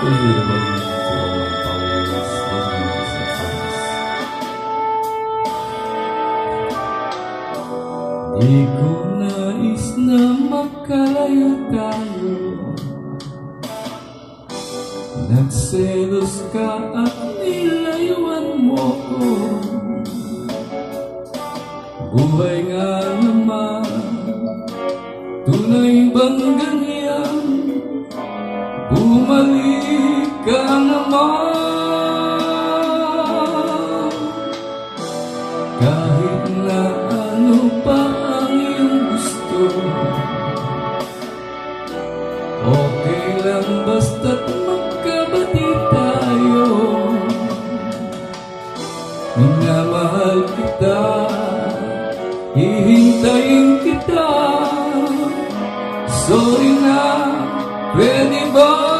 everybody to all my followers. Love you and friends. Di ko nais na makalayo tayo. Nagselos ka at nilayuan mo ko. Buhay nga naman, tunay bang ganyan? Bumalik ka naman. Kahit na ano pa ang iyong gusto, okay lang basta't magkabati tayo. Minamahal kita, hihintayin kita. Sorry na, pwede ba